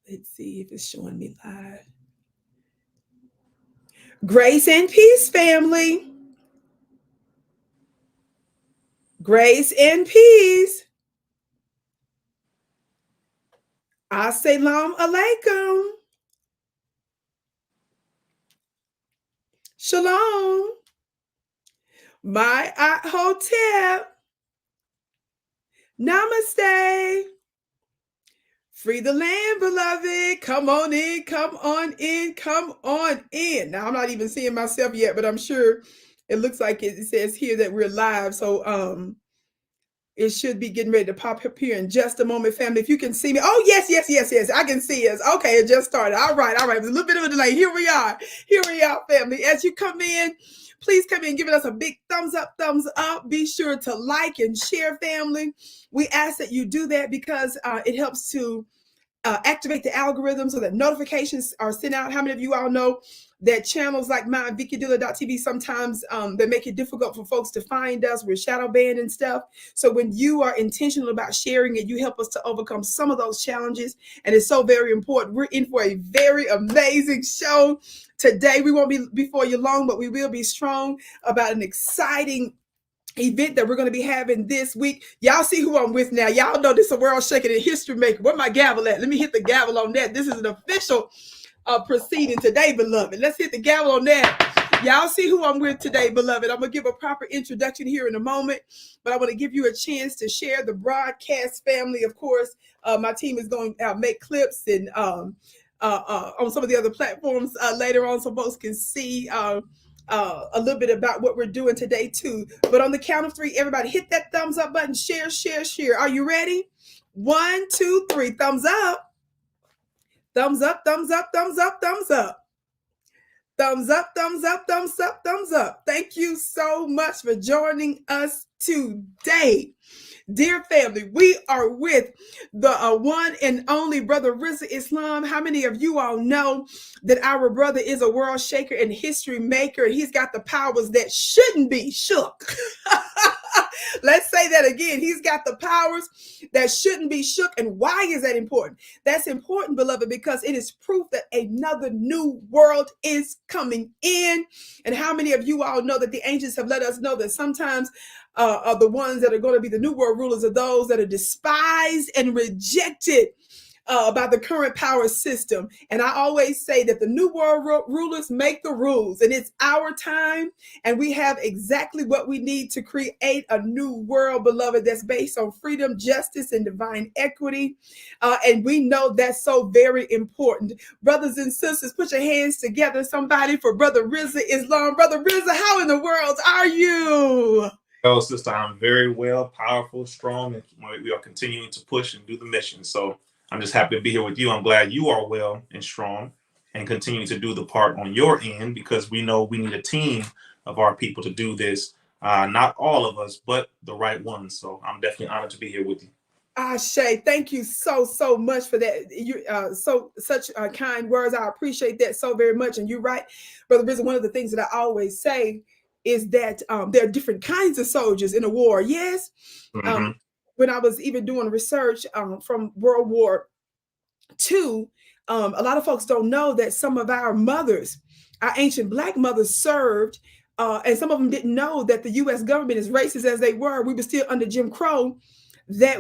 Let's see if it's showing me live. Grace and peace, family. Grace and peace. Assalamu alaikum. Shalom. My hotep. Namaste. Free the land, beloved. Come on in, come on in, come on in. Now, I'm not even seeing myself yet, but I'm sure it looks like it says here that we're live. So it should be getting ready to pop up here in just a moment, family. If you can see me. Oh, yes. I can see us. Okay, it just started. All right. A little bit of a delay. Here we are, family. As you come in, please come in, giving us a big thumbs up. Be sure to like and share, family. We ask that you do that because it helps to activate the algorithm so that notifications are sent out. How many of you all know that channels like mine, Vicki Dillard.tv, sometimes they make it difficult for folks to find us. We're shadow banned and stuff. So when you are intentional about sharing it, you help us to overcome some of those challenges. And it's so very important. We're in for a very amazing show today. We won't be before you long, but we will be strong about an exciting event that we're going to be having this week. Y'all see who I'm with now. Y'all know this is a world shaking and history maker. Where my gavel at? Let me hit the gavel on that. This is an official proceeding today, beloved. Let's hit the gavel on that. Y'all see who I'm with today, beloved. I'm going to give a proper introduction here in a moment, but I want to give you a chance to share the broadcast, family. Of course, my team is going to make clips and on some of the other platforms later on so folks can see a little bit about what we're doing today too. But on the count of three, everybody hit that thumbs up button. Share. Are you ready? 1, 2, 3. Thumbs up. Thumbs up. Thumbs up. Thumbs up. Thumbs up. Thumbs up. Thumbs up. Thumbs up. Thumbs up. Thank you so much for joining us today. Dear family, we are with the one and only brother Rizza Islam. How many of you all know that our brother is a world shaker and history maker? He's got the powers that shouldn't be shook. Let's say that again. He's got the powers that shouldn't be shook. And why is that important? That's important, beloved, because it is proof that another new world is coming in. And how many of you all know that the angels have let us know that sometimes are the ones that are going to be the new world rulers are those that are despised and rejected by the current power system. And I always say that the new world rulers make the rules, and it's our time, and we have exactly what we need to create a new world, beloved, that's based on freedom, justice, and divine equity. And we know that's so very important. Brothers and sisters, put your hands together, somebody, for brother Rizza Islam. Brother Rizza, how in the world are you? Oh, sister, I'm very well, powerful, strong, and we are continuing to push and do the mission. So I'm just happy to be here with you. I'm glad you are well and strong and continue to do the part on your end, because we know we need a team of our people to do this. Not all of us, but the right ones. So I'm definitely honored to be here with you. Shay, thank you so much for that. You such kind words. I appreciate that so very much. And you're right, brother Rizza. One of the things that I always say is that there are different kinds of soldiers in a war. Yes. Mm-hmm. When I was even doing research from World War II, a lot of folks don't know that some of our mothers, our ancient Black mothers, served, and some of them didn't know that the U.S. government, as racist as they were, we were still under Jim Crow. That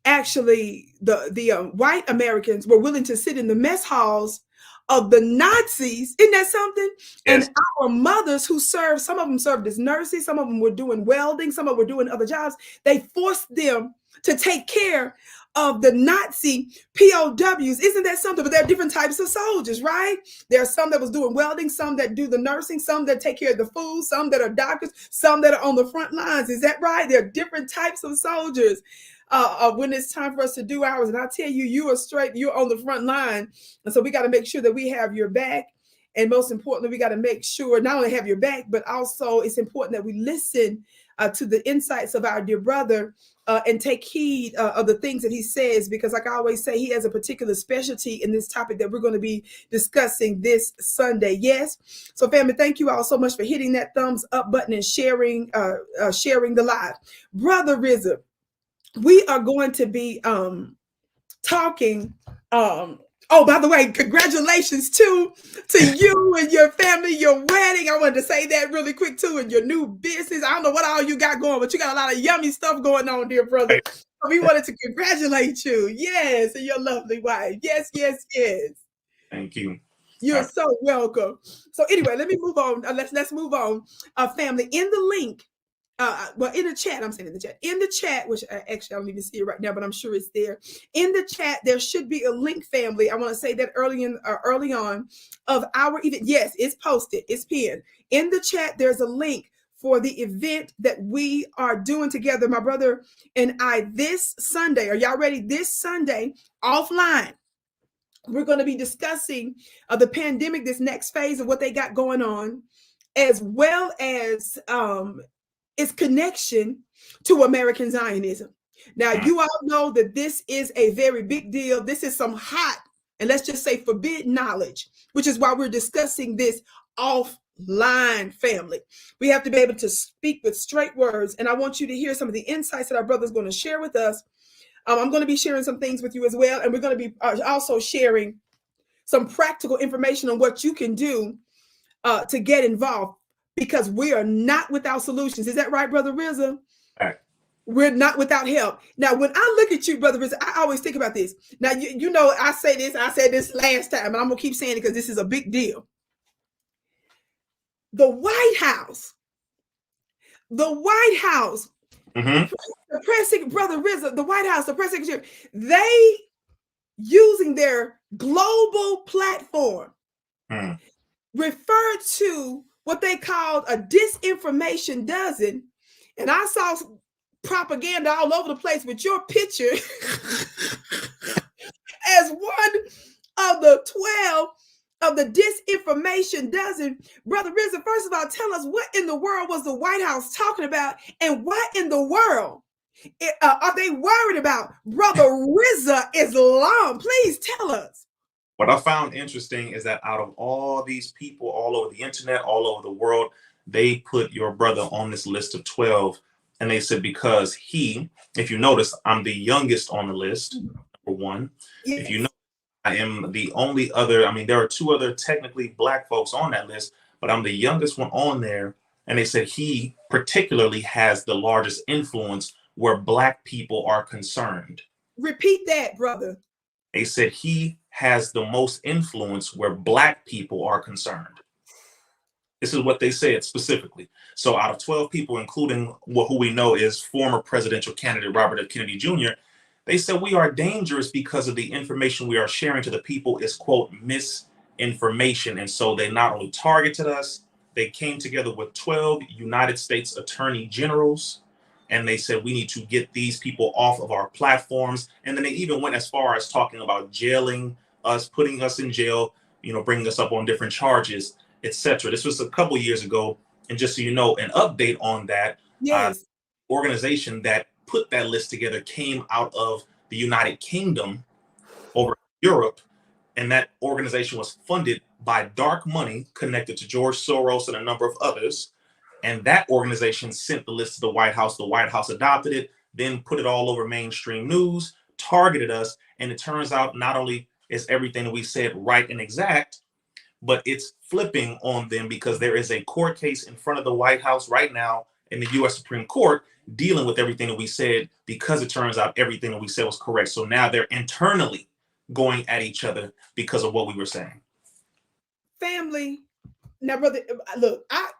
actually the white Americans were willing to sit in the mess halls of the Nazis. Isn't that something? Yes. And our mothers who served, some of them served as nurses, some of them were doing welding, some of them were doing other jobs. They forced them to take care of the Nazi POWs. Isn't that something? But there are different types of soldiers, right? There are some that was doing welding, some that do the nursing, some that take care of the food, some that are doctors, some that are on the front lines. Is that right? There are different types of soldiers. When it's time for us to do ours. And I tell you, you are straight, you're on the front line. And so we got to make sure that we have your back. And most importantly, we got to make sure not only have your back, but also it's important that we listen to the insights of our dear brother and take heed of the things that he says, because like I always say, he has a particular specialty in this topic that we're going to be discussing this Sunday. Yes. So family, thank you all so much for hitting that thumbs up button and sharing the live. Brother Rizza, we are going to be talking. Oh, by the way, congratulations to you and your family, your wedding. I wanted to say that really quick too, and your new business. I don't know what all you got going, but you got a lot of yummy stuff going on, dear brother. So we wanted to congratulate you. Yes, and your lovely wife. Yes, yes, yes. Thank you. You're so welcome. So anyway, let me move on. Let's move on. Family, in the link, well, in the chat, I'm saying in the chat, which actually I don't even see it right now, but I'm sure it's there. In the chat, there should be a link, family. I want to say that early on of our event. Yes, it's posted, it's pinned. In the chat, there's a link for the event that we are doing together, my brother and I, this Sunday. Are y'all ready? This Sunday, offline. We're going to be discussing the pandemic, this next phase of what they got going on, as well as its connection to American Zionism. Now, you all know that this is a very big deal. This is some hot, and let's just say forbidden knowledge, which is why we're discussing this offline, family. We have to be able to speak with straight words, and I want you to hear some of the insights that our brother's going to share with us. I'm going to be sharing some things with you as well, and we're going to be also sharing some practical information on what you can do to get involved, because we are not without solutions. Is that right, Brother Rizza? Right. We're not without help. Now, when I look at you, Brother Rizza, I always think about this. Now, you know, I said this last time, and I'm going to keep saying it because this is a big deal. The White House, Mm-hmm. the press, Brother Rizza, the White House, the press secretary, they using their global platform referred to what they called a disinformation dozen. And I saw propaganda all over the place with your picture as one of the 12 of the disinformation dozen. Brother Rizza, first of all, tell us what in the world was the White House talking about, and what in the world are they worried about? Brother Rizza Islam, please tell us. What I found interesting is that out of all these people all over the internet, all over the world, they put your brother on this list of 12. And they said, because he, if you notice, I'm the youngest on the list, number one. Yes. If you know, I am the only other, I mean, there are two other technically Black folks on that list, but I'm the youngest one on there. And they said he particularly has the largest influence where Black people are concerned. Repeat that, brother. They said he has the most influence where Black people are concerned. This is what they said specifically. So out of 12 people, including who we know is former presidential candidate Robert F. Kennedy Jr., they said we are dangerous because of the information we are sharing to the people is, quote, misinformation. And so they not only targeted us, they came together with 12 United States Attorney Generals, and they said we need to get these people off of our platforms. And then they even went as far as talking about jailing us, putting us in jail, you know, bringing us up on different charges, etc. This was a couple years ago. And just so you know, an update on that, yes, organization that put that list together came out of the United Kingdom over Europe. And that organization was funded by dark money connected to George Soros and a number of others. And that organization sent the list to the White House. The White House adopted it, then put it all over mainstream news, targeted us. And it turns out not only is everything that we said right and exact, but it's flipping on them because there is a court case in front of the White House right now in the U.S. Supreme Court dealing with everything that we said, because it turns out everything that we said was correct. So now they're internally going at each other because of what we were saying. Family. Now, brother, look, let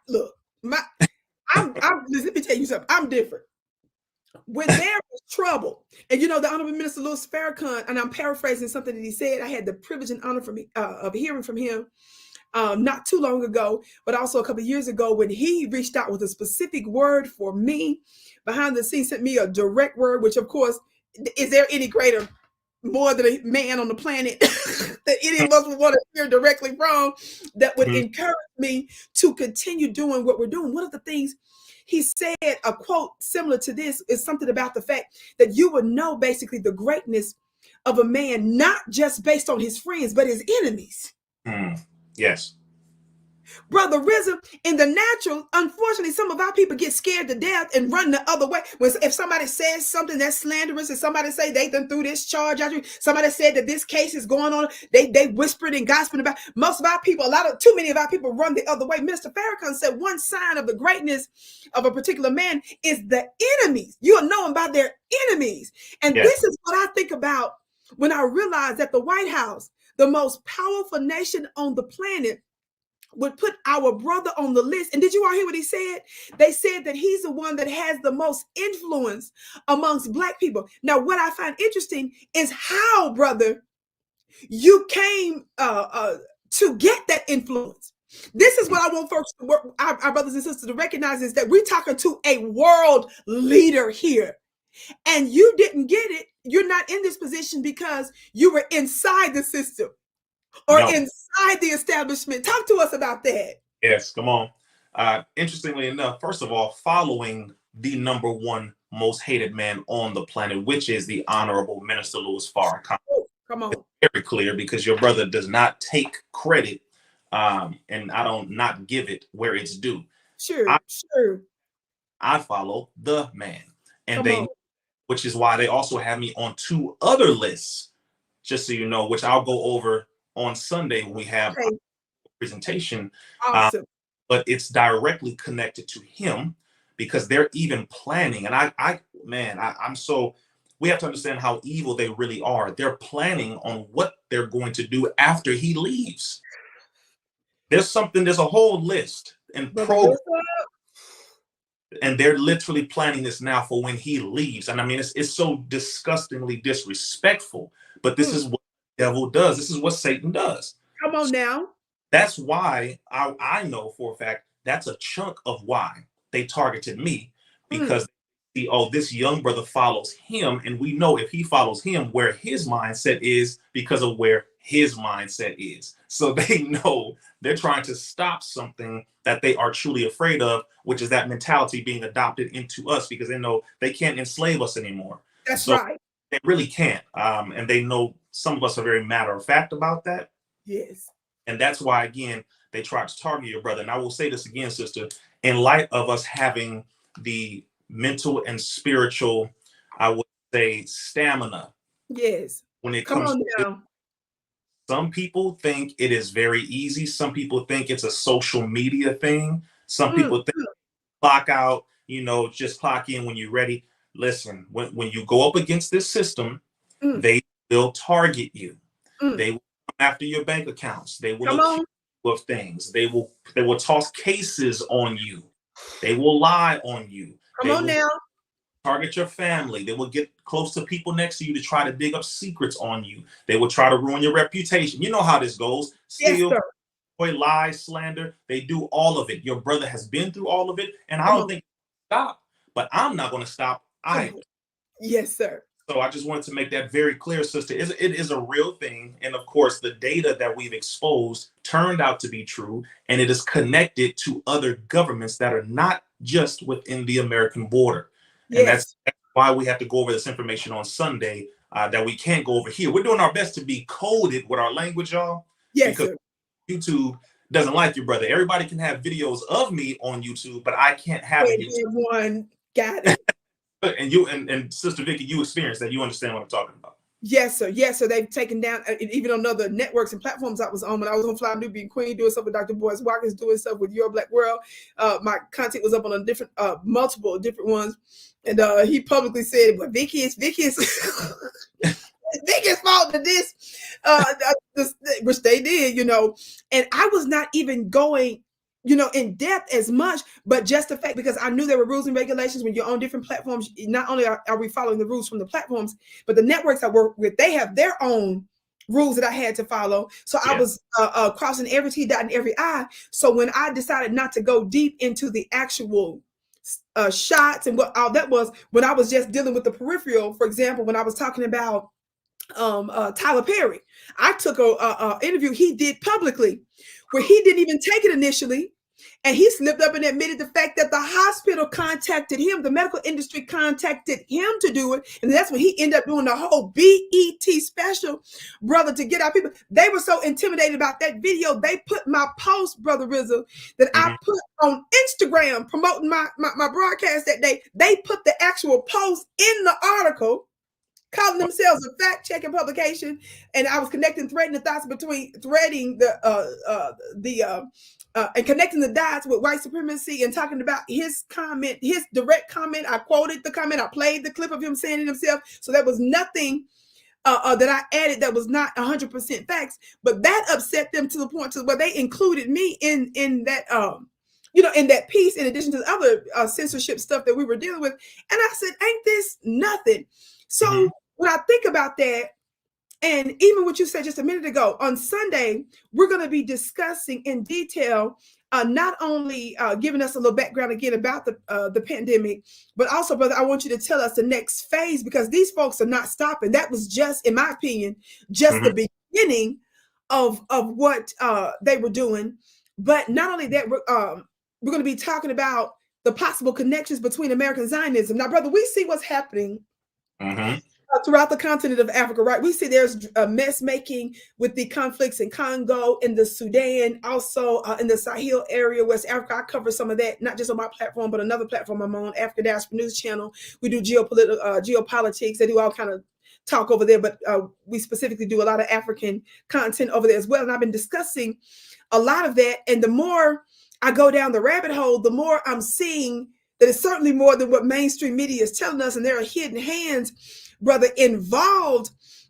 me tell you something. I'm different. When there was trouble, and you know, the Honorable Minister Louis Farrakhan, and I'm paraphrasing something that he said, I had the privilege and honor of hearing from him not too long ago, but also a couple of years ago, when he reached out with a specific word for me behind the scenes, sent me a direct word, which of course, is there any greater, more than a man on the planet that any of us would want to hear directly from, that would encourage me to continue doing what we're doing. One of the things he said, a quote similar to this, is something about the fact that you would know basically the greatness of a man, not just based on his friends, but his enemies. Yes. Brother Rizza, in the natural, unfortunately, some of our people get scared to death and run the other way. If somebody says something that's slanderous, and somebody say they done threw this charge at you, somebody said that this case is going on, they whispered and gossiping about. Most of our people, too many of our people run the other way. Minister Farrakhan said one sign of the greatness of a particular man is the enemies. You'll know them by their enemies. And this is what I think about when I realize that the White House, the most powerful nation on the planet, would put our brother on the list. And did you all hear what he said? They said that he's the one that has the most influence amongst Black people. Now, what I find interesting is how, brother, you came to get that influence. This is what I want folks, our brothers and sisters, to recognize, is that we're talking to a world leader here. And you didn't get it. You're not in this position because you were inside the system or inside the establishment. Talk to us about that. Yes, come on. Interestingly enough, first of all, following the #1 most hated man on the planet, which is the Honorable Minister Louis Farrakhan. Oh, come on. It's very clear, because your brother does not take credit, and I don't not give it where it's due. Sure. I follow the man, and which is why they also have me on 2 other lists, just so you know, which I'll go over on Sunday when we have a presentation. Awesome. But it's directly connected to him, because they're even planning. And I'm so, we have to understand how evil they really are. They're planning on what they're going to do after he leaves. There's a whole list and program, and they're literally planning this now for when he leaves. And I mean, it's so disgustingly disrespectful, but this is what the devil does. This is what Satan does. Come on now. That's why I know for a fact that's a chunk of why they targeted me, because this young brother follows him, and we know if he follows him, where his mindset is, because of where his mindset is. So they know they're trying to stop something that they are truly afraid of, which is that mentality being adopted into us, because they know they can't enslave us anymore. That's right. They really can't. And they know some of us are very matter of fact about that. Yes. And that's why, again, they try to target your brother. And I will say this again, sister, in light of us having the mental and spiritual, I would say, stamina. Yes. When it comes to, some people think it is very easy. Some people think it's a social media thing. Some people think clock out, just clock in when you're ready. Listen, when you go up against this system, they will target you. They will come after your bank accounts. They will accuse you of things. They will toss cases on you. They will lie on you. Come on now. Target your family. They will get close to people next to you to try to dig up secrets on you. They will try to ruin your reputation. You know how this goes. Steal, lie, slander. They do all of it. Your brother has been through all of it, and I don't think stop. But I'm not going to stop either. Yes, sir. So I just wanted to make that very clear, sister. It is a real thing. And of course, the data that we've exposed turned out to be true. And it is connected to other governments that are not just within the American border. And that's why we have to go over this information on Sunday that we can't go over here. We're doing our best to be coded with our language, y'all. Yes, because YouTube doesn't like you, brother. Everybody can have videos of me on YouTube, but I can't have it. Everyone got it. And you and Sister Vicki, you experienced that. You understand what I'm talking about. Yes, sir. Yes, sir. They've taken down, even on other networks and platforms I was on. When I was on Fly Nubian Queen, doing stuff with Dr. Boyce Watkins, doing stuff with Your Black World. My content was up on a different, multiple different ones. And he publicly said, well, Vicki is Vicki's fault to this, which they did, And I was not even going, in depth as much, but just the fact, because I knew there were rules and regulations when you're on different platforms. Not only are we following the rules from the platforms, but the networks I work with, they have their own rules that I had to follow. So I was crossing every T, dotting every I. So when I decided not to go deep into the actual shots and what all that was, when I was just dealing with the peripheral, for example, when I was talking about Tyler Perry, I took a interview he did publicly where he didn't even take it initially. And he slipped up and admitted the fact that the hospital contacted him, the medical industry contacted him to do it. And that's when he ended up doing the whole BET special, brother, to get our people. They were so intimidated about that video. They put my post, Brother Rizza, that I put on Instagram promoting my broadcast that day. They put the actual post in the article, calling themselves a fact-checking publication, and I was threading the thoughts between and connecting the dots with white supremacy and talking about his comment, his direct comment. I quoted the comment. I played the clip of him saying it himself. So there was nothing that I added that was not 100% facts. But that upset them to the point to where they included me in that in that piece, in addition to the other censorship stuff that we were dealing with. And I said, ain't this nothing? So when I think about that, and even what you said just a minute ago, on Sunday, we're going to be discussing in detail, not only giving us a little background again about the pandemic, but also, brother, I want you to tell us the next phase, because these folks are not stopping. That was just, in my opinion, just the beginning of what they were doing. But not only that, we're going to be talking about the possible connections between American Zionism. Now, brother, we see what's happening throughout the continent of Africa, right? We see there's a mess making with the conflicts in Congo, in the Sudan, also in the Sahel area, West Africa. I cover some of that, not just on my platform, but another platform I'm on, Africa Diaspora News Channel. We do geopolitics. They do all kind of talk over there, but we specifically do a lot of African content over there as well. And I've been discussing a lot of that. And the more I go down the rabbit hole, the more I'm seeing that it's certainly more than what mainstream media is telling us. And there are hidden hands, brother, involved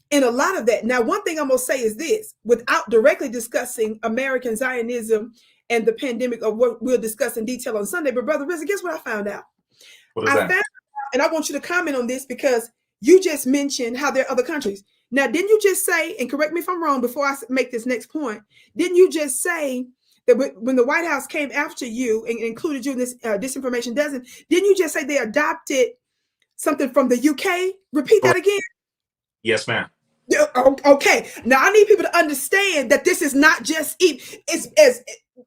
in a lot of that. Now, one thing I'm going to say is this, without directly discussing American Zionism and the pandemic, of what we'll discuss in detail on Sunday. But brother Rizza, guess what I found out? What is that? Found out, and I want you to comment on this, because you just mentioned how there are other countries. Now, didn't you just say, and correct me if I'm wrong before I make this next point, didn't you just say that when the White House came after you and included you in this disinformation dozen, didn't you just say they adopted something from the UK? Repeat that again. Yes, ma'am. Okay. Now I need people to understand that this is not just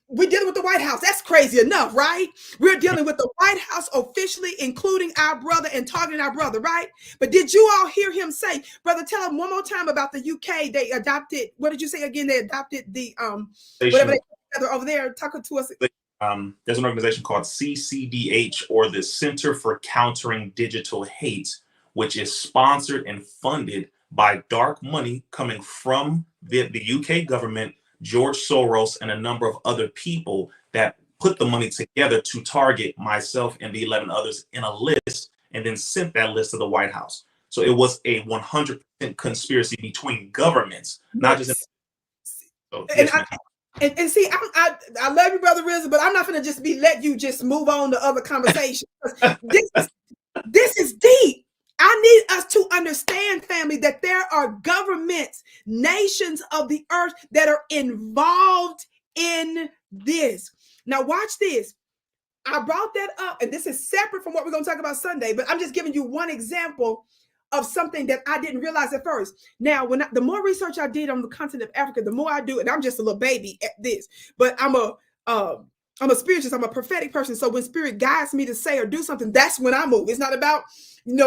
we're dealing with the White House. That's crazy enough, right? We're dealing with the White House officially including our brother and targeting our brother, right? But did you all hear him say, brother, tell him one more time about the UK? They adopted, what did you say again? They adopted the whatever they together over there talking to us. There's an organization called CCDH, or the Center for Countering Digital Hate, which is sponsored and funded by dark money coming from the UK government, George Soros, and a number of other people that put the money together to target myself and the 11 others in a list, and then sent that list to the White House. So it was a 100% conspiracy between governments, not just. And see, I love you, brother Rizza, but I'm not going to just let you just move on to other conversations. This is deep. I need us to understand, family, that there are governments, nations of the earth that are involved in this. Now, watch this. I brought that up, and this is separate from what we're going to talk about Sunday, but I'm just giving you one example of something that I didn't realize at first. Now, the more research I did on the continent of Africa, the more I do, and I'm just a little baby at this, but I'm a spiritualist, I'm a prophetic person. So when spirit guides me to say or do something, that's when I move. It's not about,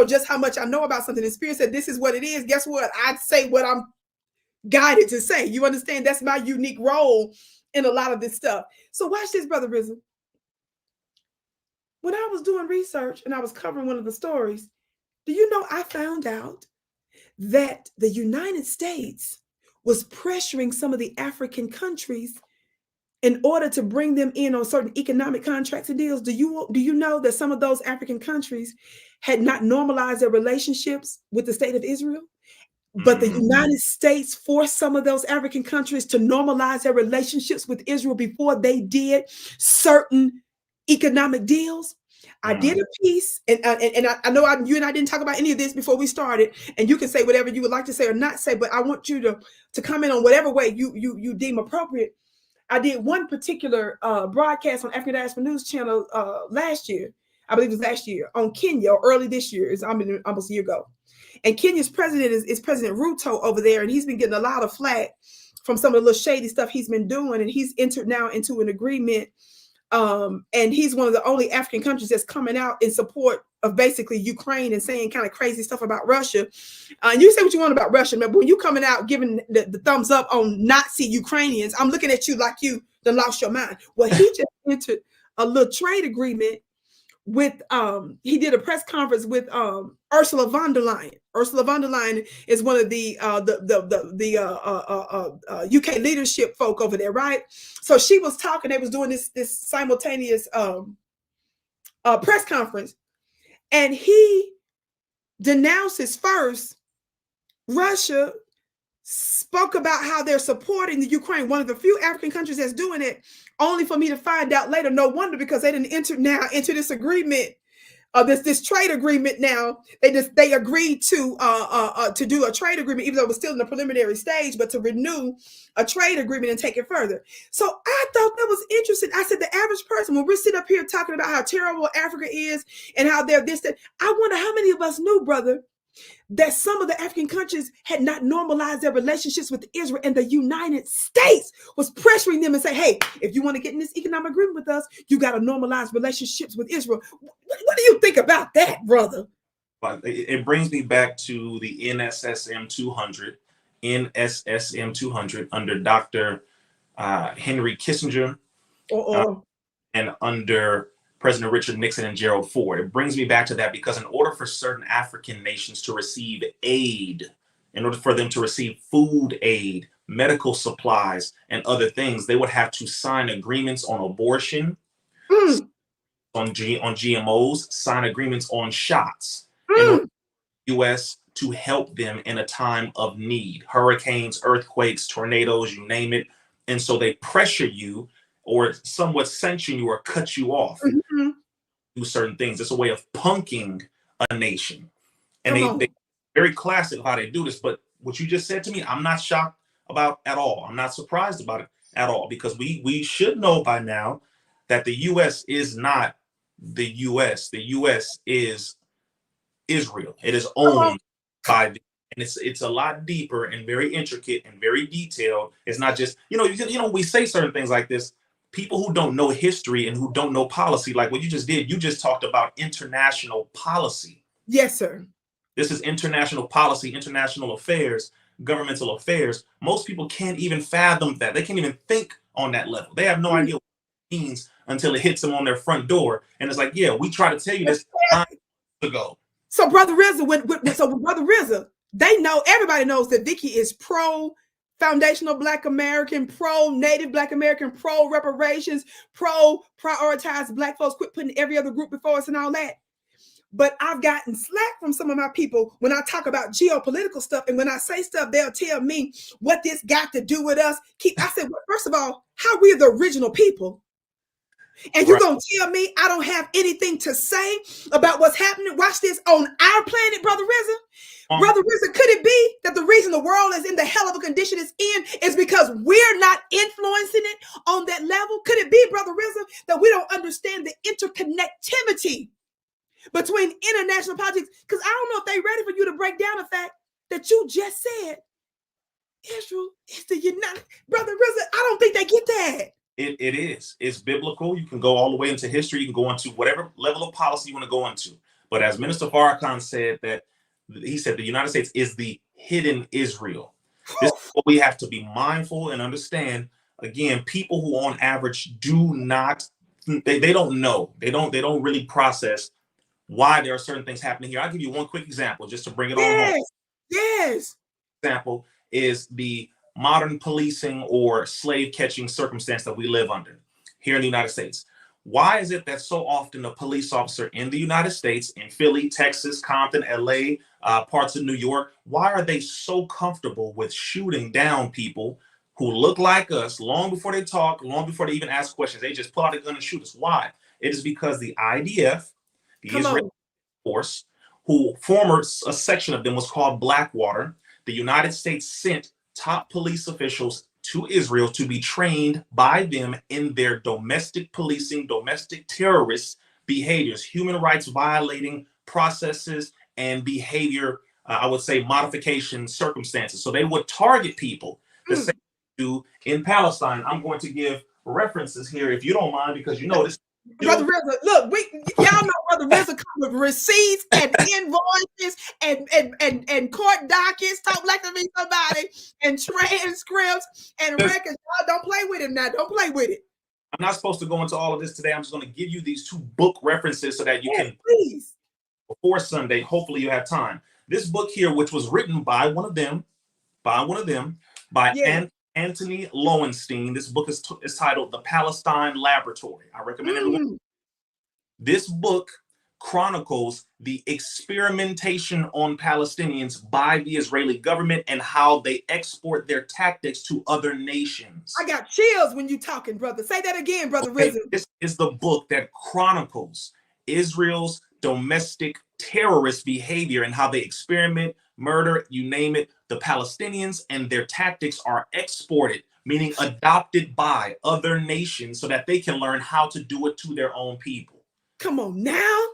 just how much I know about something. The spirit said, this is what it is. Guess what? I say what I'm guided to say. You understand? That's my unique role in a lot of this stuff. So watch this, brother Rizza. When I was doing research and I was covering one of the stories, do you know I found out that the United States was pressuring some of the African countries in order to bring them in on certain economic contracts and deals? Do you know that some of those African countries had not normalized their relationships with the state of Israel? But the United States forced some of those African countries to normalize their relationships with Israel before they did certain economic deals. I did a piece, and I know you and I didn't talk about any of this before we started, and you can say whatever you would like to say or not say, but I want you to comment on whatever way you deem appropriate. I did one particular broadcast on African Diaspora News Channel last year. I believe it was last year, on Kenya, or early this year. It's almost a year ago. And Kenya's president is President Ruto over there, and he's been getting a lot of flack from some of the little shady stuff he's been doing, and he's entered now into an agreement And he's one of the only African countries that's coming out in support of basically Ukraine and saying kind of crazy stuff about Russia. You say what you want about Russia, but when you coming out giving the thumbs up on Nazi Ukrainians, I'm looking at you like you done lost your mind. Well, he just entered a little trade agreement with he did a press conference with Ursula von der Leyen. Ursula von der Leyen is one of the UK leadership folk over there, right? So she was talking, they was doing this simultaneous press conference, and he denounces first Russia, spoke about how they're supporting the Ukraine, one of the few African countries that's doing it, only for me to find out later, no wonder, because they didn't enter this agreement, this trade agreement. Now they agreed to do a trade agreement, even though it was still in the preliminary stage, but to renew a trade agreement and take it further. So I thought that was interesting. I said, the average person, when we're sitting up here talking about how terrible Africa is and how they're this, that, I wonder how many of us knew, brother, that some of the African countries had not normalized their relationships with Israel, and the United States was pressuring them and say, hey, if you want to get in this economic agreement with us, you got to normalize relationships with Israel. What do you think about that, brother? But it brings me back to the NSSM 200 under Dr. Henry Kissinger and under President Richard Nixon and Gerald Ford. It brings me back to that because in order for certain African nations to receive aid, in order for them to receive food aid, medical supplies, and other things, they would have to sign agreements on abortion, on GMOs, sign agreements on shots in order for the U.S. to help them in a time of need. Hurricanes, earthquakes, tornadoes, you name it. And so they pressure you or somewhat sanction you or cut you off. Do certain things. It's a way of punking a nation. And they very classic of how they do this. But what you just said to me, I'm not shocked about at all. I'm not surprised about it at all, because we should know by now that the U.S. is not the U.S. The U.S. is Israel. It is owned by them. And it's a lot deeper and very intricate and very detailed. It's not just, we say certain things like this. People who don't know history and who don't know policy, like what you just did, you just talked about international policy. Yes, sir. This is international policy, international affairs, governmental affairs. Most people can't even fathom that. They can't even think on that level. They have no idea what it means until it hits them on their front door. And it's like, yeah, we try to tell you this time ago. So Brother Rizza, with Brother Rizza, they know, everybody knows that Vicki is pro foundational Black American, pro Native Black American, pro reparations, pro prioritize Black folks, quit putting every other group before us and all that. But I've gotten slack from some of my people when I talk about geopolitical stuff, and when I say stuff, they'll tell me what this got to do with us. I said, well, first of all, how we're the original people. And you're going to tell me I don't have anything to say about what's happening? Watch this, on our planet, Brother Rizza. Brother Rizza, could it be that the reason the world is in the hell of a condition it's in is because we're not influencing it on that level? Could it be, Brother Rizza, that we don't understand the interconnectivity between international politics? Because I don't know if they're ready for you to break down the fact that you just said Israel is the United. Brother Rizza, I don't think they get that. It is. It's biblical. You can go all the way into history. You can go into whatever level of policy you want to go into. But as Minister Farrakhan said, he said the United States is the hidden Israel. This is what we have to be mindful and understand. Again, people who on average do not, they don't know. They don't really process why there are certain things happening here. I'll give you one quick example just to bring it on home. Yes. Example is the modern policing or slave catching circumstance that we live under here in the United States. Why is it that so often a police officer in the United States, in Philly, Texas, Compton, LA, parts of New York, why are they so comfortable with shooting down people who look like us long before they talk, long before they even ask questions? They just pull out a gun and shoot us. Why? It is because the IDF, the Israeli force, a section of them was called Blackwater. The United States sent top police officials to Israel to be trained by them in their domestic policing, domestic terrorist behaviors, human rights violating processes and behavior, I would say modification circumstances. So they would target people the same do in Palestine. I'm going to give references here, if you don't mind, because you know this. Brother Rizza, look, y'all know Brother Rizza come with receipts and invoices and court dockets, talk like to me somebody, and transcripts and records. Y'all don't play with him now. Don't play with it. I'm not supposed to go into all of this today. I'm just going to give you these 2 book references so that you can, please, before Sunday, hopefully you have time. This book here, which was written by one of them, Anthony Lowenstein. This book is titled The Palestine Laboratory. I recommend everyone. This book chronicles the experimentation on Palestinians by the Israeli government and how they export their tactics to other nations. I got chills when you're talking, brother. Say that again, Brother Rizza. This is the book that chronicles Israel's domestic terrorist behavior and how they experiment, murder, you name it. The Palestinians and their tactics are exported, meaning adopted by other nations so that they can learn how to do it to their own people. Come on now.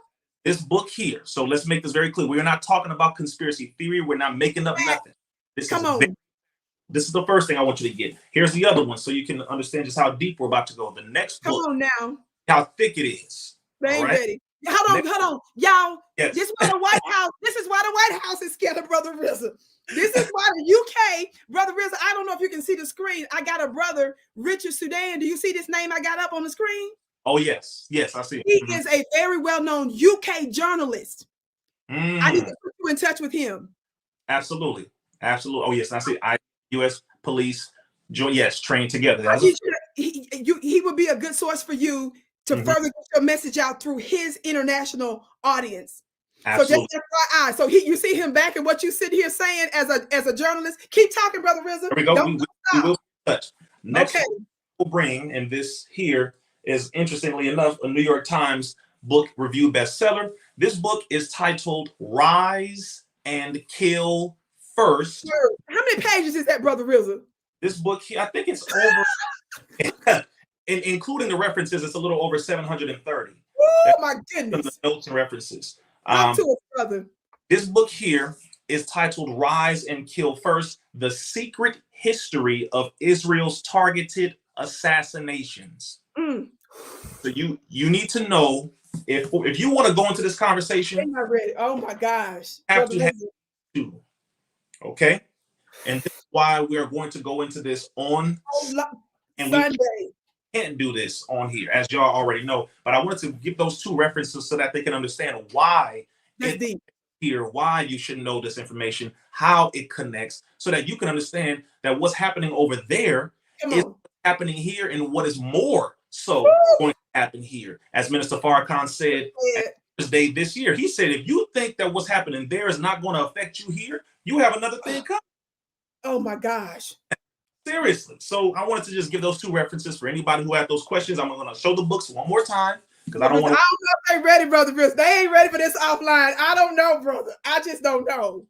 This book here. So let's make this very clear. We're not talking about conspiracy theory. We're not making up nothing. This is the first thing I want you to get. Here's the other one so you can understand just how deep we're about to go. The next book. Come on now. How thick it is. They ain't ready. Hold on. Y'all, yes. This is why the White House is scared of Brother Rizza. This is why the UK, Brother Rizza, I don't know if you can see the screen. I got a brother, Richard Sudan. Do you see this name I got up on the screen? Oh, yes. Yes, I see. He is a very well-known UK journalist. I need to put you in touch with him. Absolutely. Oh, yes. I see. U.S. police, yes, trained together. He would be a good source for you to further get your message out through his international audience. Absolutely. So just FYI. So you see him back and what you sit here saying as a journalist. Keep talking, Brother Rizza. Here we go. We will touch. Next we'll bring, and this here is, interestingly enough, a New York Times book review bestseller. This book is titled Rise and Kill First. How many pages is that, Brother Rizza? This book here, I think it's over, including the references, it's a little over 730. Oh, my goodness. The notes and references. Talk to us, brother. This book here is titled Rise and Kill First, The Secret History of Israel's Targeted Assassinations. So you need to know, if you want to go into this conversation, I'm not ready. Oh my gosh. Have to. Okay? And this is why we are going to go into this on Sunday. We can't do this on here, as y'all already know. But I wanted to give those 2 references so that they can understand why why you should know this information, how it connects, so that you can understand that what's happening over there is happening here, and what is more so going to happen here. As Minister Farrakhan said Thursday this year, he said, if you think that what's happening there is not going to affect you here, you have another thing coming. Oh my gosh. Seriously. So I wanted to just give those 2 references for anybody who had those questions. I'm going to show the books one more time because I don't know if they're ready, Brother Bruce. They ain't ready for this offline. I don't know, brother. I just don't know.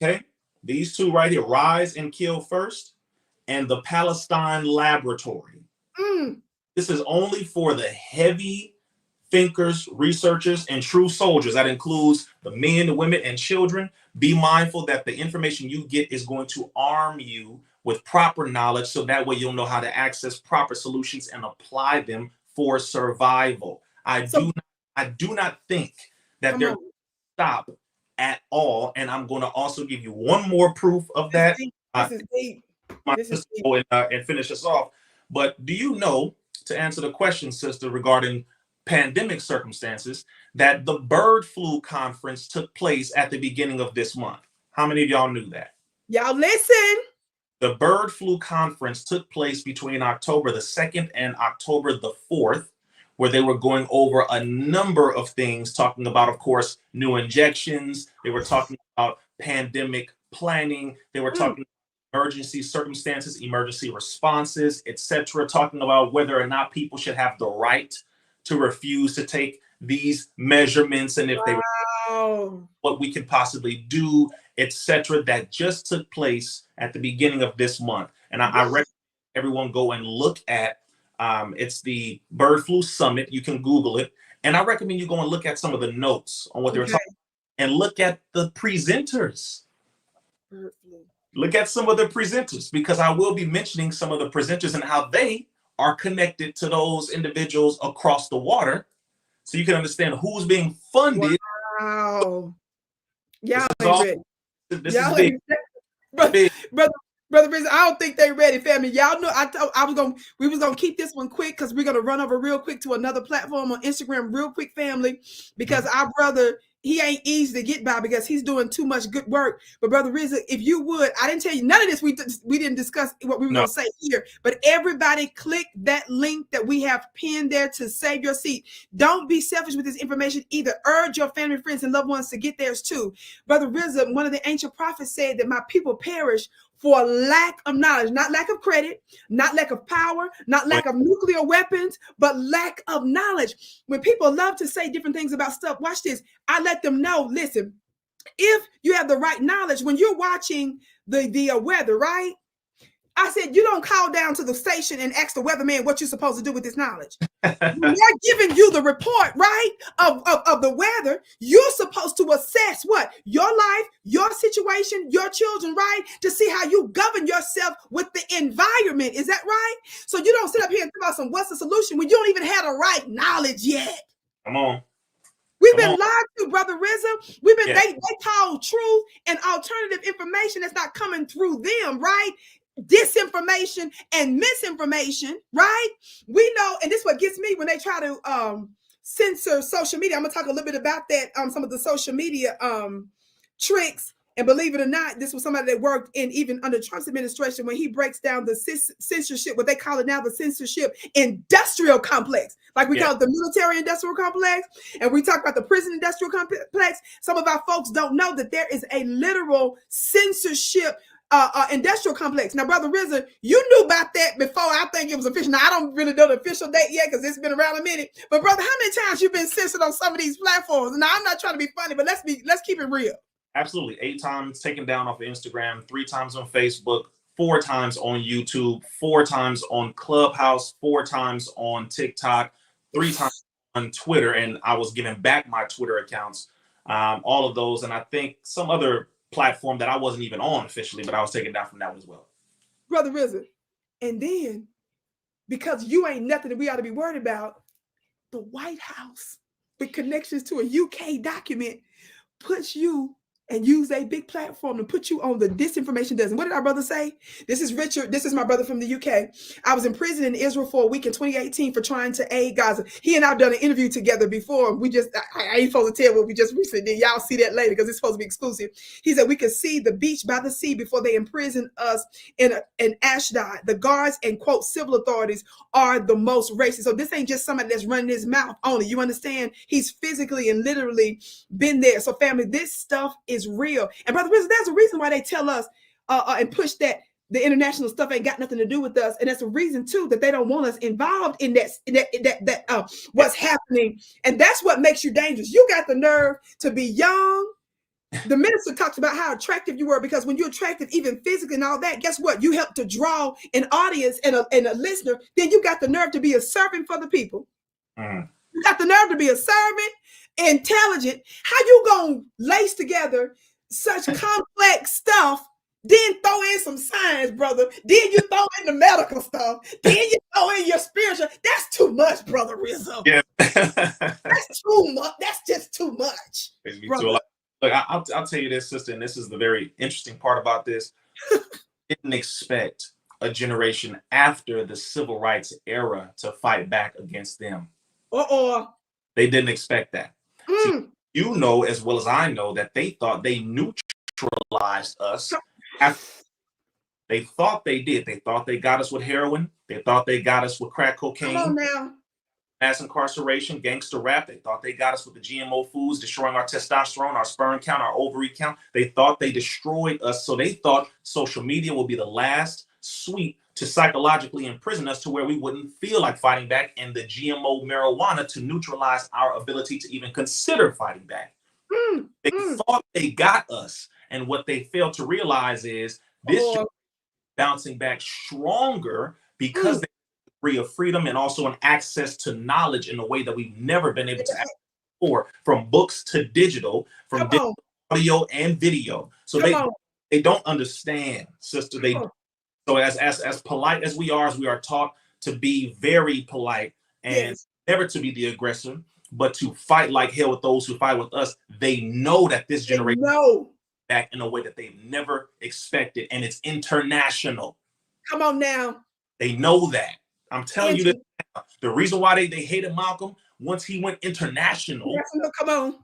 Okay. These 2 right here, Rise and Kill First, and The Palestine Laboratory. This is only for the heavy thinkers, researchers, and true soldiers. That includes the men, the women, and children. Be mindful that the information you get is going to arm you with proper knowledge, so that way you'll know how to access proper solutions and apply them for survival. I do not think that they're going to stop at all. And I'm going to also give you one more proof of that. This is deep. And finish us off. But do you know, to answer the question, sister, regarding pandemic circumstances, that the bird flu conference took place at the beginning of this month? How many of y'all knew that? Y'all listen. The bird flu conference took place between October the 2nd and October the 4th, where they were going over a number of things, talking about, of course, new injections. They were talking about pandemic planning. They were talking about emergency circumstances, emergency responses, etc., talking about whether or not people should have the right to refuse to take these measurements, and if they were, what we can possibly do, etc. That just took place at the beginning of this month. And I recommend everyone go and look at, it's the Bird Flu Summit. You can Google it. And I recommend you go and look at some of the notes on what they were talking about, and look at the presenters. Look at some of the presenters, because I will be mentioning some of the presenters and how they are connected to those individuals across the water, so you can understand who's being funded. Wow. This Y'all is ain't all. ready. This is Y'all big. ain't brother, Big. brother Rizza, I don't think they ready, family. Y'all know we was gonna keep this one quick because we're gonna run over real quick to another platform on Instagram, real quick, family, because our brother, he ain't easy to get by because he's doing too much good work. But brother Rizza, if you would, I didn't tell you none of this. We didn't discuss what we were gonna say here, but everybody click that link that we have pinned there to save your seat. Don't be selfish with this information either. Urge your family, friends, and loved ones to get theirs too. Brother Rizza, one of the ancient prophets said that my people perish for lack of knowledge, not lack of credit, not lack of power, not lack of nuclear weapons, but lack of knowledge. When people love to say different things about stuff, watch this. I let them know, listen, if you have the right knowledge, when you're watching the weather, right? I said, you don't call down to the station and ask the weatherman what you're supposed to do with this knowledge. When they're giving you the report, right, of the weather, you're supposed to assess what? Your life, your situation, your children, right? To see how you govern yourself with the environment. Is that right? So you don't sit up here and talk about what's the solution when you don't even have the right knowledge yet. Come on. We've been lied to, Brother Rizza. We've been they call truth and alternative information that's not coming through them, right? Disinformation and misinformation, right? We know, and this is what gets me when they try to censor social media. I'm gonna talk a little bit about that, some of the social media tricks. And believe it or not, this was somebody that worked in even under Trump's administration when he breaks down the censorship, what they call it now, the censorship industrial complex, like we call it the military industrial complex. And we talk about the prison industrial complex. Some of our folks don't know that there is a literal censorship industrial complex. Now, Brother Rizza, you knew about that before. I think it was official. Now, I don't really know the official date yet because it's been around a minute. But brother, how many times you been censored on some of these platforms? Now, I'm not trying to be funny, but let's keep it real. Absolutely. 8 times taken down off of Instagram, 3 times on Facebook, 4 times on YouTube, 4 times on Clubhouse, 4 times on TikTok, 3 times on Twitter. And I was giving back my Twitter accounts, all of those. And I think some other platform that I wasn't even on officially, but I was taken down from that one as well. Brother Rizza, and then because you ain't nothing that we ought to be worried about, the White House, with connections to a UK document, puts you and use a big platform to put you on the disinformation dozen. What did our brother say? This is Richard. This is my brother from the UK. I was in prison in Israel for a week in 2018 for trying to aid Gaza. He and I've done an interview together before. I ain't supposed to tell what we just recently did. Y'all see that later because it's supposed to be exclusive. He said we could see the beach by the sea before they imprisoned us in Ashdod. The guards and quote civil authorities are the most racist. So this ain't just somebody that's running his mouth only. You understand? He's physically and literally been there. So family, this stuff is real. And Brother Rizza, there's a reason why they tell us and push that the international stuff ain't got nothing to do with us. And that's a reason too that they don't want us involved in that what's happening. And that's what makes you dangerous. You got the nerve to be young. The minister talks about how attractive you were, because when you're attractive, even physically and all that, guess what? You help to draw an audience and a listener. Then you got the nerve to be a servant for the people. You got the nerve to be a servant, intelligent. How you gonna lace together such complex stuff, then throw in some science, brother? Then you throw in the medical stuff. Then you throw in your spiritual. That's too much, Brother Rizza. Yeah. That's too much. That's just too much. Look, I'll tell you this, sister, and this is the very interesting part about this. Didn't expect a generation after the civil rights era to fight back against them. They didn't expect that. See, you know as well as I know that they thought they neutralized us. They thought they did. They thought they got us with heroin. They thought they got us with crack cocaine. Come on now. Mass incarceration, gangster rap. They thought they got us with the GMO foods, destroying our testosterone, our sperm count, our ovary count. They thought they destroyed us. So they thought social media will be the last sweep to psychologically imprison us to where we wouldn't feel like fighting back, and the GMO marijuana to neutralize our ability to even consider fighting back. They thought they got us. And what they failed to realize is this bouncing back stronger because they free of freedom and also an access to knowledge in a way that we've never been able to access before, from books to digital, from audio and video. So they don't understand, sister. So as polite as we are taught to be very polite and Yes. never to be the aggressor, but to fight like hell with those who fight with us. They know that this They generation know. back in a way that they've never expected, and it's international. Come on now. They know that. I'm telling you Inter- this. The reason why they hated Malcolm once he went international Come on.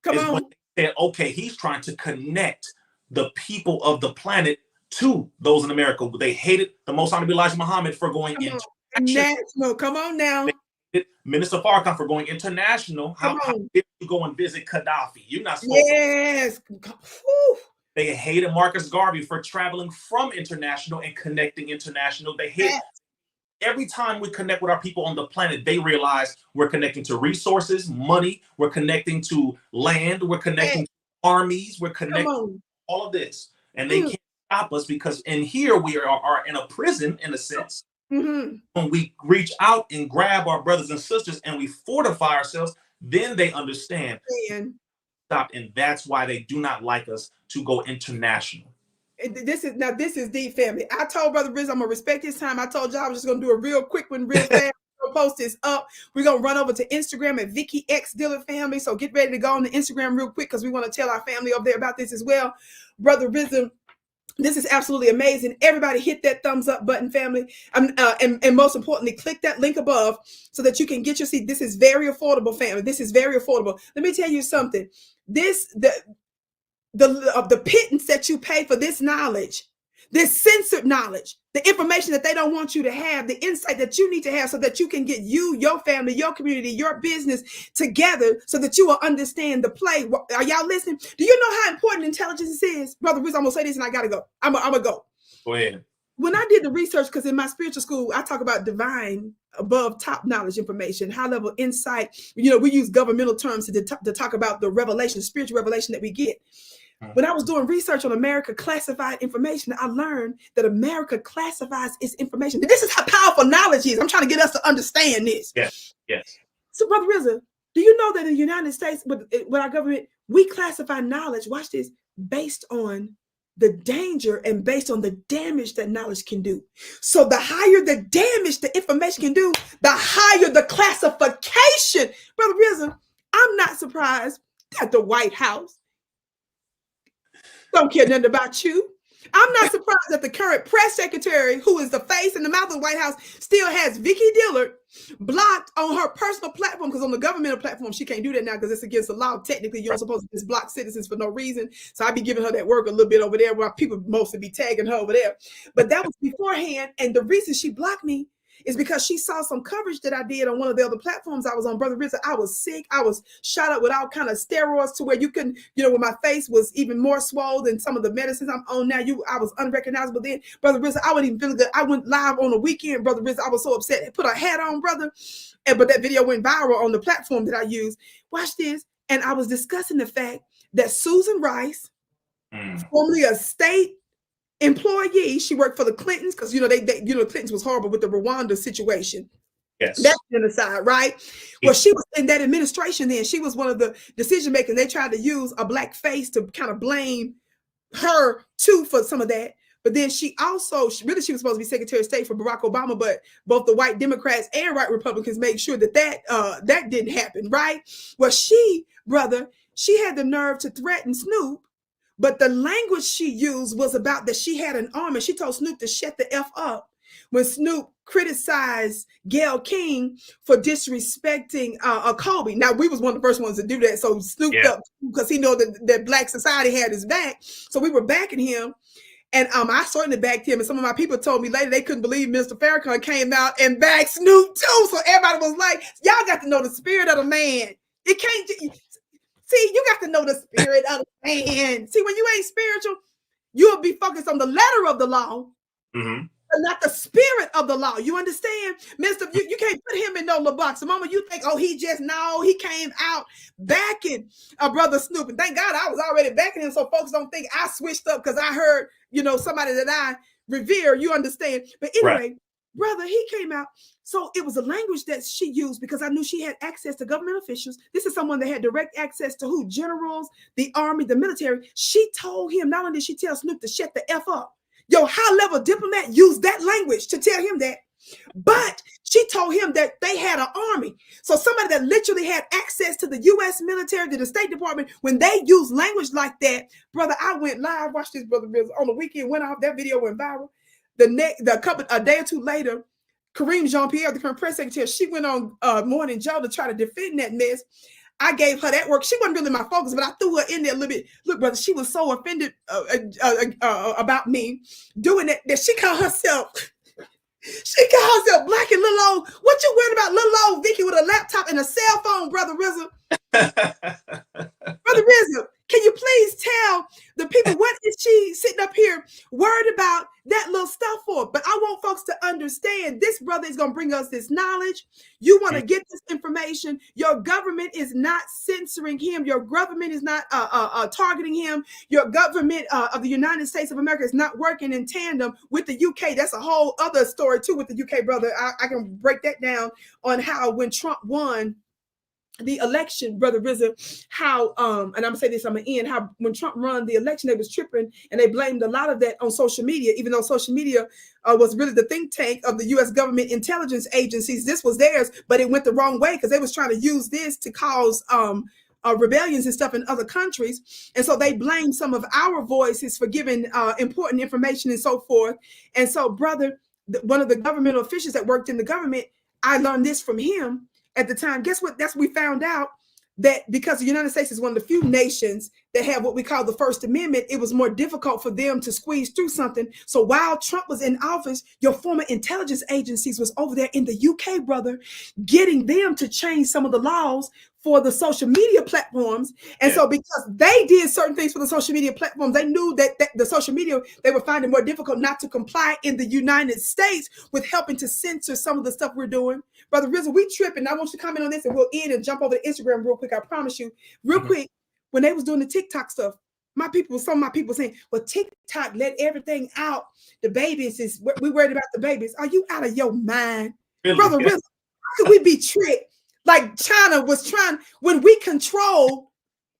Come is when on. they said, okay, he's trying to connect the people of the planet to those in America. They hated the Most Honorable Elijah Muhammad for going Come on. international. National. Come on now. Minister Farrakhan for going international. Come How on. did you go and visit Gaddafi? You're not supposed to. Yes. Whew. They hated Marcus Garvey for traveling from international and connecting international. They hate every time we connect with our people on the planet, they realize we're connecting to resources, money, we're connecting to land, we're connecting to armies, we're connecting to all of this. And they can't stop us because in here we are in a prison, in a sense. When we reach out and grab our brothers and sisters and we fortify ourselves, then they understand. Stop. And that's why they do not like us to go international. This is deep, family. I told Brother Rizza I'm gonna respect his time. I told y'all I was just gonna do a real quick one, real fast. We'll post this up. We're gonna run over to Instagram at Vicki X Dillard family. So get ready to go on the Instagram real quick because we want to tell our family over there about this as well. Brother Rizza, this is absolutely amazing. Everybody hit that thumbs up button, family. And most importantly, click that link above so that you can get your seat. This is very affordable, family. This is very affordable. Let me tell you something. The pittance that you pay for this knowledge, this censored knowledge, the information that they don't want you to have, the insight that you need to have so that you can get you, your family, your community, your business together so that you will understand the play. Are y'all listening? Do you know how important intelligence is? Brother Rizza, I'm going to say this and I got to go. I'm going to go. Go ahead. When I did the research, because in my spiritual school, I talk about divine above top knowledge information, high level insight. You know, we use governmental terms to talk about the revelation, spiritual revelation that we get. When I was doing research on America classified information, I learned that America classifies its information. This is how powerful knowledge is. I'm trying to get us to understand this. Yes. So, Brother Rizza, do you know that in the United States, with our government, we classify knowledge, watch this, based on the danger and based on the damage that knowledge can do. So the higher the damage the information can do, the higher the classification. Brother Rizza, I'm not surprised that the White House don't care nothing about you. I'm not surprised that the current press secretary, who is the face and the mouth of the White House, still has Vicki Dillard blocked on her personal platform, because on the governmental platform, she can't do that now because it's against the law. Technically, you're supposed to just block citizens for no reason. So I'd be giving her that work a little bit over there while people mostly be tagging her over there. But that was beforehand. And the reason she blocked me is because she saw some coverage that I did on one of the other platforms I was on. Brother Rizza, I was sick. I was shot up with all kind of steroids to where you couldn't, when my face was even more swollen than some of the medicines I'm on now. I was unrecognizable then. Brother Rizza, I wasn't even feeling good. I went live on the weekend, Brother Rizza. I was so upset. I put a hat on, brother. But that video went viral on the platform that I use. Watch this. And I was discussing the fact that Susan Rice, formerly a state employee, she worked for the Clintons, because Clintons was horrible with the Rwanda situation. Yes. That's genocide, right? Well, she was in that administration then. She was one of the decision makers. They tried to use a black face to kind of blame her too for some of that. But then she was supposed to be Secretary of State for Barack Obama, but both the white Democrats and white Republicans made sure that didn't happen, right? Well, she had the nerve to threaten Snoop. But the language she used was about that she had an arm, and she told Snoop to shut the F up when Snoop criticized Gayle King for disrespecting Kobe. Now, we was one of the first ones to do that. So Snoop up because he know that Black society had his back. So we were backing him. And I certainly backed him. And some of my people told me later they couldn't believe Mr. Farrakhan came out and backed Snoop too. So everybody was like, y'all got to know the spirit of the man. It can't... See, you got to know the spirit of the man. See, when you ain't spiritual, you'll be focused on the letter of the law, but not the spirit of the law. You understand? Mister, you can't put him in no little box. The moment you think, he came out backing a brother Snoop. And thank God I was already backing him, so folks don't think I switched up because I heard, somebody that I revere. You understand? But anyway, brother, he came out. So it was a language that she used because I knew she had access to government officials. This is someone that had direct access to who? Generals, the army, the military. She told him, not only did she tell Snoop to shut the F up, high-level diplomat used that language to tell him that. But she told him that they had an army. So somebody that literally had access to the U.S. military, to the State Department, when they use language like that, brother, I went live, watched this, brother, on the weekend, went off, that video went viral. A day or two later, Kareem Jean-Pierre, the current press secretary, she went on Morning Joe to try to defend that mess. I gave her that work. She wasn't really my focus, but I threw her in there a little bit. Look, brother, she was so offended about me doing that she called herself Black and little old. What you worried about little old Vicki with a laptop and a cell phone, brother Rizza? Brother Rizza, can you please tell the people what is she sitting up here worried about that little stuff for? But I want folks to understand this brother is going to bring us this knowledge. You want to get this information. Your government is not censoring him. Your government is not targeting him. Your government of the United States of America is not working in tandem with the UK. That's a whole other story too with the UK, brother. I can break that down on how when Trump won the election, brother Rizza, how and I'm gonna say this, I'm gonna end, how when Trump won the election, they was tripping and they blamed a lot of that on social media, even though social media was really the think tank of the U.S. government intelligence agencies. This was theirs, but it went the wrong way because they was trying to use this to cause rebellions and stuff in other countries. And so they blamed some of our voices for giving important information and so forth. And so, brother, one of the governmental officials that worked in the government, I learned this from him at the time. Guess what? That's what we found out, that because the United States is one of the few nations that have what we call the First Amendment, it was more difficult for them to squeeze through something. So while Trump was in office, your former intelligence agencies was over there in the UK, brother, getting them to change some of the laws for the social media platforms. And so because they did certain things for the social media platforms, they knew that the social media, they were finding more difficult not to comply in the United States with helping to censor some of the stuff we're doing. Brother Rizza, we tripping. I want you to comment on this and we'll end and jump over to Instagram real quick. I promise you. Real quick, when they was doing the TikTok stuff, some of my people saying, well, TikTok let everything out. The babies is, we worried about the babies. Are you out of your mind? Really? Brother Rizza, how could we be tricked? Like China was trying, when we control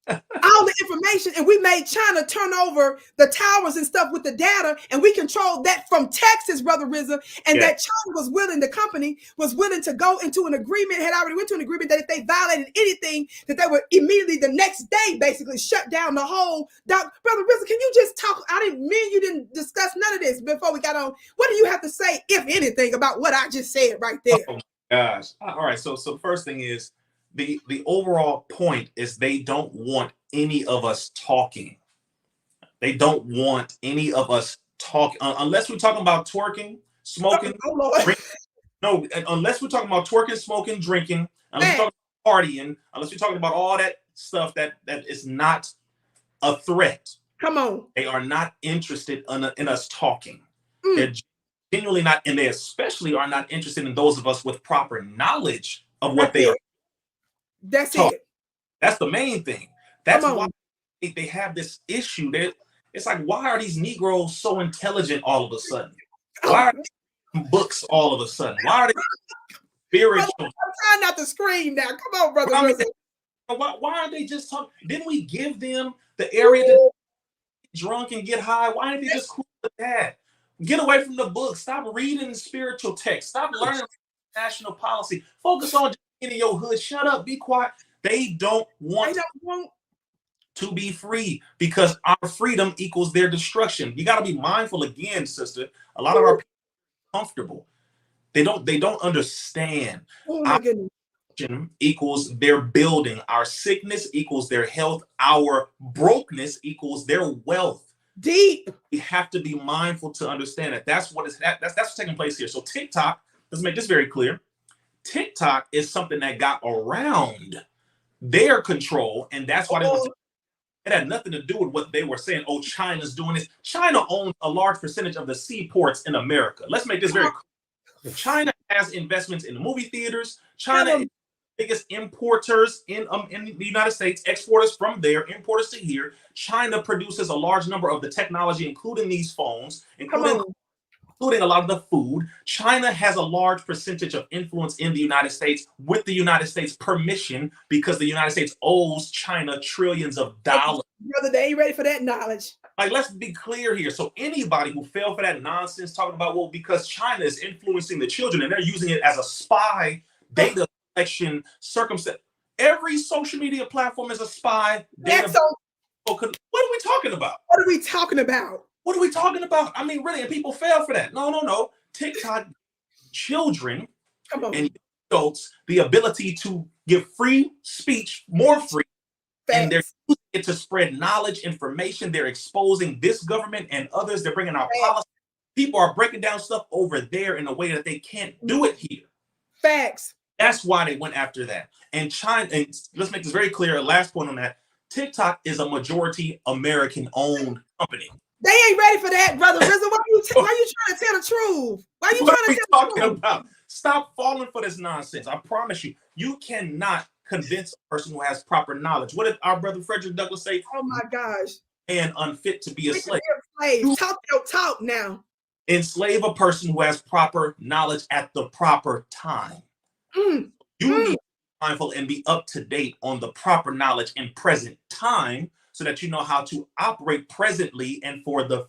all the information and we made China turn over the towers and stuff with the data, and we controlled that from Texas, brother Rizza, and that China was willing, the company was willing to go into an agreement, had already went to an agreement that if they violated anything, that they would immediately the next day basically shut down the whole. Brother Rizza, can you just talk? You didn't discuss none of this before we got on. What do you have to say, if anything, about what I just said right there? Oh, gosh. All right. So first thing is the overall point is they don't want any of us talking. They don't want any of us talking unless we're talking about twerking, smoking. No, unless we're talking about twerking, smoking, drinking, unless we're talking about partying, unless we're talking about all that stuff that is not a threat. Come on. They are not interested in us talking. They're genuinely not, and they especially are not interested in those of us with proper knowledge of what they are. That's talking. it. That's the main thing. That's why they have this issue. It's like, why are these Negroes so intelligent all of a sudden? Why are they books all of a sudden? Why are they spiritual? I'm trying not to scream now. Come on, brother. Why aren't they just talking? Didn't we give them the area to get drunk and get high? Why aren't they just cool with that? Get away from the book. Stop reading spiritual text. Stop learning national policy. Focus on just getting your hood. Shut up. Be quiet. They don't want to be free because our freedom equals their destruction. You got to be mindful again, sister. A lot of our people are comfortable. They don't understand. Oh my goodness. Equals their building. Our sickness equals their health. Our brokenness equals their wealth. Deep. We have to be mindful to understand that. That's what's taking place here. So TikTok, let's make this very clear. TikTok is something that got around their control, and that's why it had nothing to do with what they were saying. Oh, China's doing this. China owns a large percentage of the seaports in America. Let's make this very clear. China has investments in the movie theaters. China is the biggest importers in the United States, exporters from there, importers to here. China produces a large number of the technology, including these phones, including a lot of the food. China has a large percentage of influence in the United States with the United States permission, because the United States owes China trillions of dollars. Brother, they ain't ready for that knowledge. Like, let's be clear here. So anybody who fell for that nonsense talking about, well, because China is influencing the children and they're using it as a spy data collection circumstance. Every social media platform is a spy data. What are we talking about? What are we talking about? What are we talking about? I mean, really, and people fail for that. No. TikTok children and adults the ability to give free speech, more free. Facts. And they're using it to spread knowledge, information. They're exposing this government and others. They're bringing out policy. People are breaking down stuff over there in a way that they can't do it here. Facts. That's why they went after that. And China, and let's make this very clear. Last point on that. TikTok is a majority American-owned company. They ain't ready for that, brother Rizza. Why are you trying to tell the truth? Why are you trying to tell the truth? About? Stop falling for this nonsense. I promise you, you cannot convince a person who has proper knowledge. What did our brother Frederick Douglass say? Oh my gosh. And unfit to be a slave. Talk your talk now. Enslave a person who has proper knowledge at the proper time. You need to be mindful and be up to date on the proper knowledge in present time so that you know how to operate presently and for the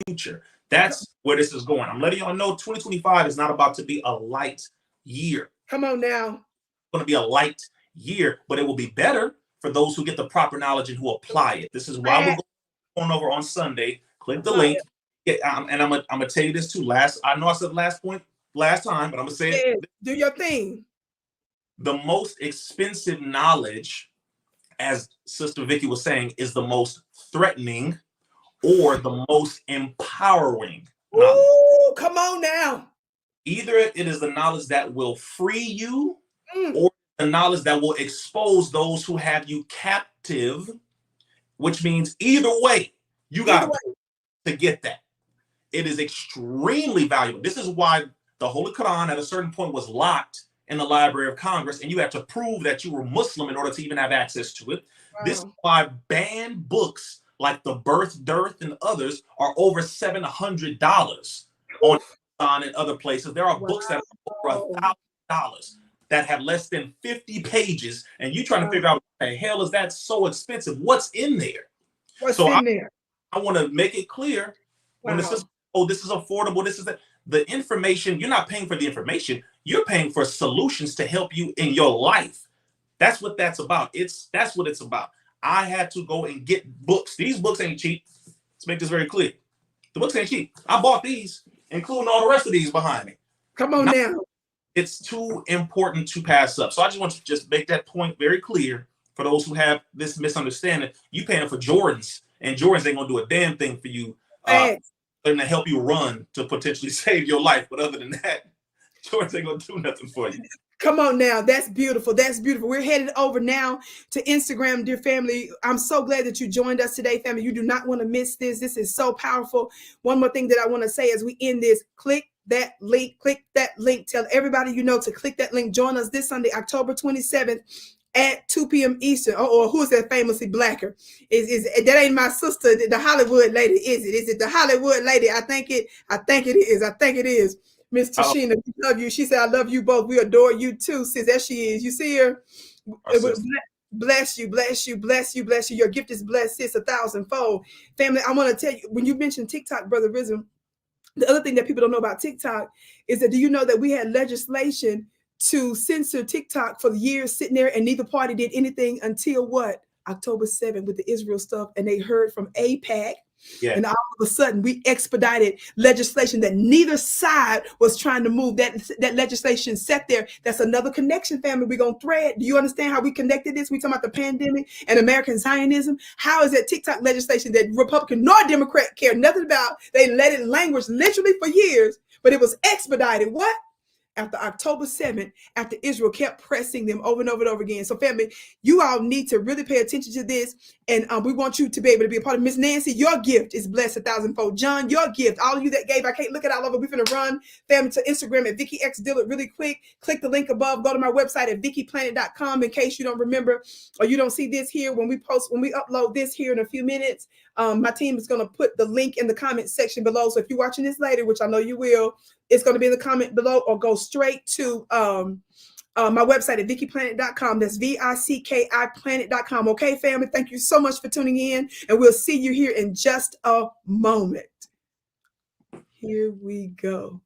future. That's where this is going. I'm letting y'all know 2025 is not about to be a light year. Come on now. It's going to be a light year, but it will be better for those who get the proper knowledge and who apply it. This is why we're going over on Sunday. Click the link. And I'm gonna tell you this too. I know I said last point last time, but I'm gonna say it. Do your thing. The most expensive knowledge, as Sister Vicki was saying, is the most threatening or the most empowering knowledge. Ooh, come on now. Either it is the knowledge that will free you or the knowledge that will expose those who have you captive, which means either way, you got to get that. It is extremely valuable. This is why the Holy Quran at a certain point was locked in the Library of Congress, and you had to prove that you were Muslim in order to even have access to it. Wow. This is why banned books like The Birth, Dearth, and others are over $700 on Amazon and other places. There are books that are over $1,000 that have less than 50 pages, and you trying to figure out what the hell is that so expensive? What's in there? What's in there? I want to make it clear when this is, this is affordable. This is the information. You're not paying for the information. You're paying for solutions to help you in your life. That's what that's about. That's what it's about. I had to go and get books. These books ain't cheap. Let's make this very clear. The books ain't cheap. I bought these, including all the rest of these behind me. Come on now. It's too important to pass up. So I just want to make that point very clear for those who have this misunderstanding. You paying for Jordans, and Jordans ain't gonna do a damn thing for you. And to help you run to potentially save your life. But other than that, Jordans ain't gonna do nothing for you. Come on now. That's beautiful. That's beautiful. We're headed over now to Instagram, dear family. I'm so glad that you joined us today, family. You do not want to miss this. This is so powerful. One more thing that I want to say as we end this, click that link. Click that link. Tell everybody you know to click that link. Join us this Sunday, October 27th at 2 p.m. Eastern. Or who is that famously blacker? Is that ain't my sister, the Hollywood lady, is it? Is it the Hollywood lady? I think it is. Miss Tashina, we love you. She said, I love you both. We adore you too, sis. There she is. You see her? Bless you, bless you, bless you, bless you. Your gift is blessed, sis, 1,000-fold. Family, I want to tell you, when you mentioned TikTok, Brother Rizza, the other thing that people don't know about TikTok is that, do you know that we had legislation to censor TikTok for years sitting there, and neither party did anything until what? October 7th with the Israel stuff, and they heard from AIPAC. Yeah. And all of a sudden, we expedited legislation that neither side was trying to move. That legislation sat there. That's another connection, family. We're going to thread. Do you understand how we connected this? We talking about the pandemic and American Zionism. How is that TikTok legislation that Republican nor Democrat care nothing about? They let it languish literally for years, but it was expedited. What? After October 7th, after Israel kept pressing them over and over and over again. So family, you all need to really pay attention to this. And we want you to be able to be a part of Miss Nancy. Your gift is blessed 1,000-fold. John, your gift, all of you that gave, I can't look at all of it. We're going to run family to Instagram at Vicki X Dillard really quick. Click the link above. Go to my website at VickiPlanet.com in case you don't remember or you don't see this here. When we upload this here in a few minutes, my team is going to put the link in the comment section below. So if you're watching this later, which I know you will, it's going to be in the comment below, or go straight to my website at VickiPlanet.com. That's VICKI Planet.com. Okay, family, thank you so much for tuning in, and we'll see you here in just a moment. Here we go.